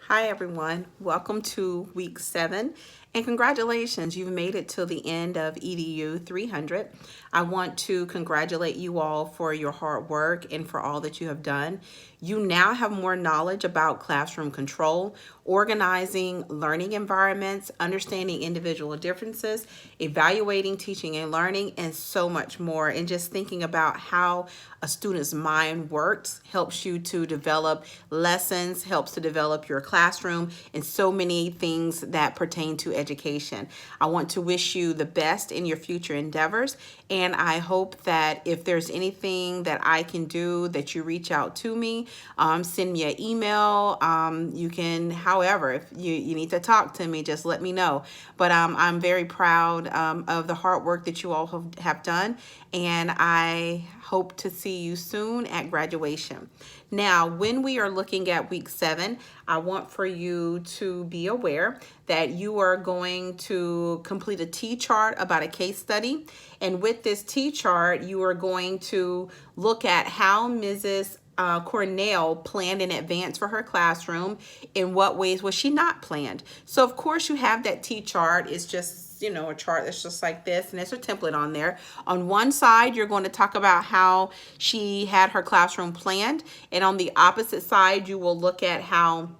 Hi everyone, welcome to week 7 and congratulations, you've made it to the end of EDU 300. I want to congratulate you all for your hard work and for all that you have done. You now have more knowledge about classroom control, organizing learning environments, understanding individual differences, evaluating teaching and learning, and so much more. And just thinking about how a student's mind works helps you to develop lessons, helps to develop your classroom, and so many things that pertain to education. I want to wish you the best in your future endeavors, and I hope that if there's anything that I can do, that you reach out to me. Send me an email. You can, however, if you need to talk to me, just let me know. But I'm very proud of the hard work that you all have done, and I hope to see you soon at graduation. Now, when we are looking at week 7, I want for you to be aware that you are going to complete a T-chart about a case study. And with this T-chart, you are going to look at how Mrs. Cornell planned in advance for her classroom. In what ways was she not planned? So of course you have that T-chart. It's just, you know, a chart that's just like this, and there's a template on there. On one side, you're going to talk about how she had her classroom planned, and on the opposite side, you will look at how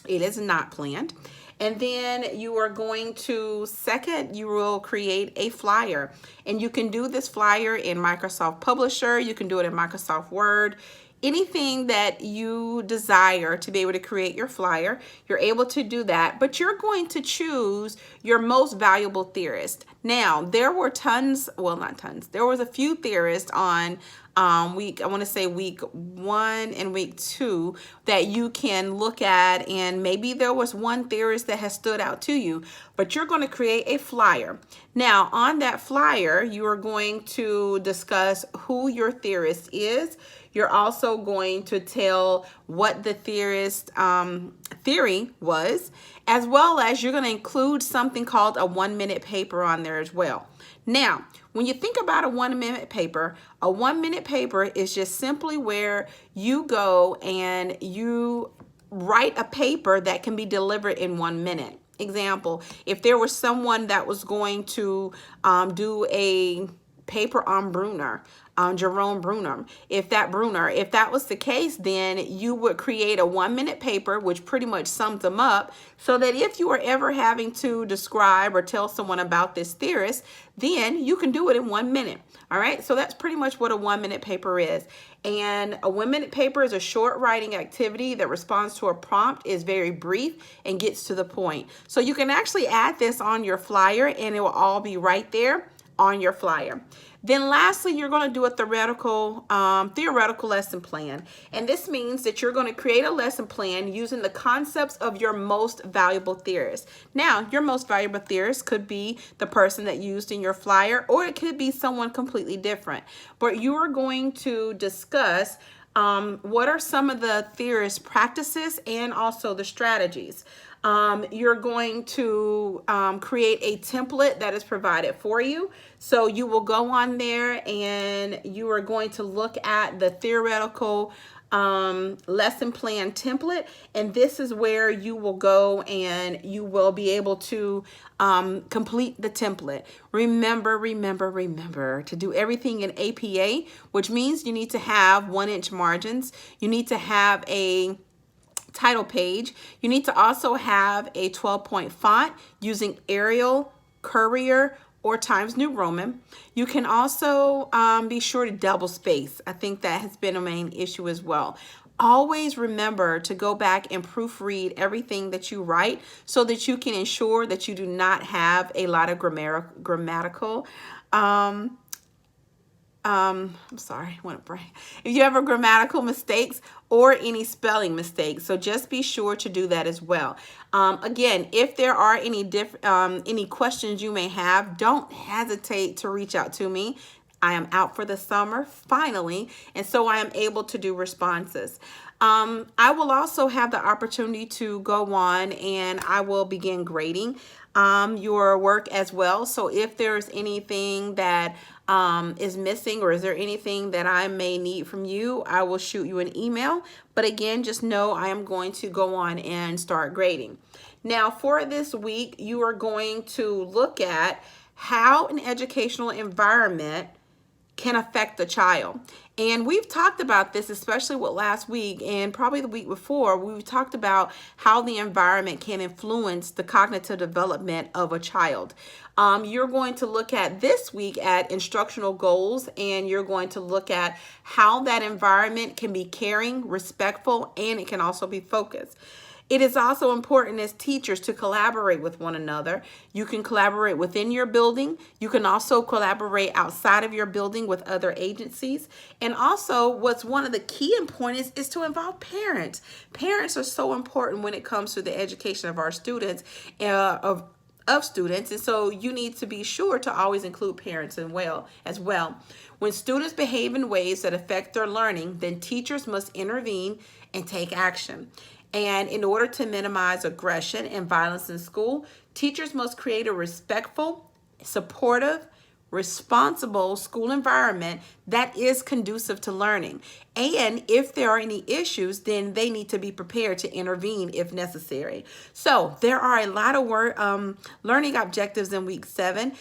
it is not planned. And then you are going to, second, you will create a flyer. And you can do this flyer in Microsoft Publisher. You can do it in Microsoft Word. Anything that you desire to be able to create your flyer, you're able to do that, but you're going to choose your most valuable theorist. Now, there were tons, well, not tons, there was a few theorists on I want to say week 1 and week 2 that you can look at, and maybe there was one theorist that has stood out to you, but you're going to create a flyer. Now, on that flyer, you are going to discuss who your theorist is. You're also going to tell what the theorist theory was, as well as you're going to include something called a 1-minute paper on there as well. Now, when you think about a 1-minute paper, a 1-minute paper is just simply where you go and you write a paper that can be delivered in 1 minute. Example, if there was someone that was going to do a paper on Bruner, on Jerome Bruner. If that was the case, then you would create a 1-minute paper, which pretty much sums them up, so that if you are ever having to describe or tell someone about this theorist, then you can do it in 1 minute. All right, so that's pretty much what a 1-minute paper is. And a 1-minute paper is a short writing activity that responds to a prompt, is very brief, and gets to the point. So you can actually add this on your flyer, and it will all be right there on your flyer. Then lastly, you're going to do a theoretical lesson plan. And this means that you're going to create a lesson plan using the concepts of your most valuable theorist. Now, your most valuable theorist could be the person that you used in your flyer, or it could be someone completely different. But you are going to discuss what are some of the theorist practices and also the strategies. You're going to create a template that is provided for you. So you will go on there and you are going to look at the theoretical lesson plan template, and this is where you will go and you will be able to complete the template. Remember to do everything in APA, which means you need to have 1-inch margins. You need to have a title page. You need to also have a 12-point font using Arial, Courier, or Times New Roman. You can also be sure to double space. I think that has been a main issue as well. Always remember to go back and proofread everything that you write so that you can ensure that you do not have a lot of grammatical I'm sorry, I want to break. If you have a grammatical mistakes or any spelling mistakes, so just be sure to do that as well. Again, if there are any questions you may have, don't hesitate to reach out to me. I am out for the summer, finally, and so I am able to do responses. I will also have the opportunity to go on and I will begin grading your work as well. So if there's anything that is missing, or is there anything that I may need from you, I will shoot you an email. But again, just know I am going to go on and start grading. Now, for this week, you are going to look at how an educational environment can affect the child. And we've talked about this, especially with last week and probably the week before. We've talked about how the environment can influence the cognitive development of a child. You're going to look at this week at instructional goals, and you're going to look at how that environment can be caring, respectful, and it can also be focused. It is also important as teachers to collaborate with one another. You can collaborate within your building. You can also collaborate outside of your building with other agencies. And also, what's one of the key importance is to involve parents. Parents are so important when it comes to the education of our students, of students, and so you need to be sure to always include parents as well. When students behave in ways that affect their learning, then teachers must intervene and take action. And in order to minimize aggression and violence in school, teachers must create a respectful, supportive, responsible school environment that is conducive to learning. And if there are any issues, then they need to be prepared to intervene if necessary. So there are a lot of learning objectives in week 7.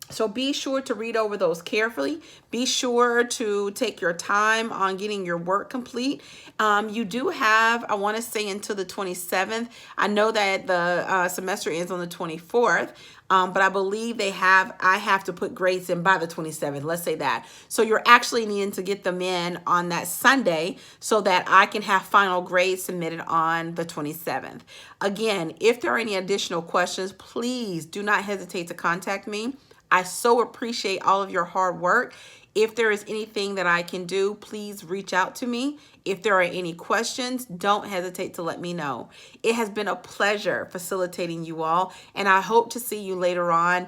So be sure to read over those carefully. Be sure to take your time on getting your work complete. You do have, I want to say, until the 27th. I know that the semester ends on the 24th, but I believe I have to put grades in by the 27th. Let's say that. So you're actually needing to get them in on that Sunday so that I can have final grades submitted on the 27th. Again, if there are any additional questions, please do not hesitate to contact me. I so appreciate all of your hard work. If there is anything that I can do, please reach out to me. If there are any questions, don't hesitate to let me know. It has been a pleasure facilitating you all, and I hope to see you later on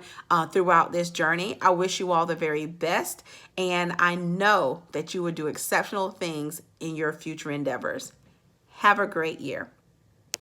throughout this journey. I wish you all the very best, and I know that you will do exceptional things in your future endeavors. Have a great year.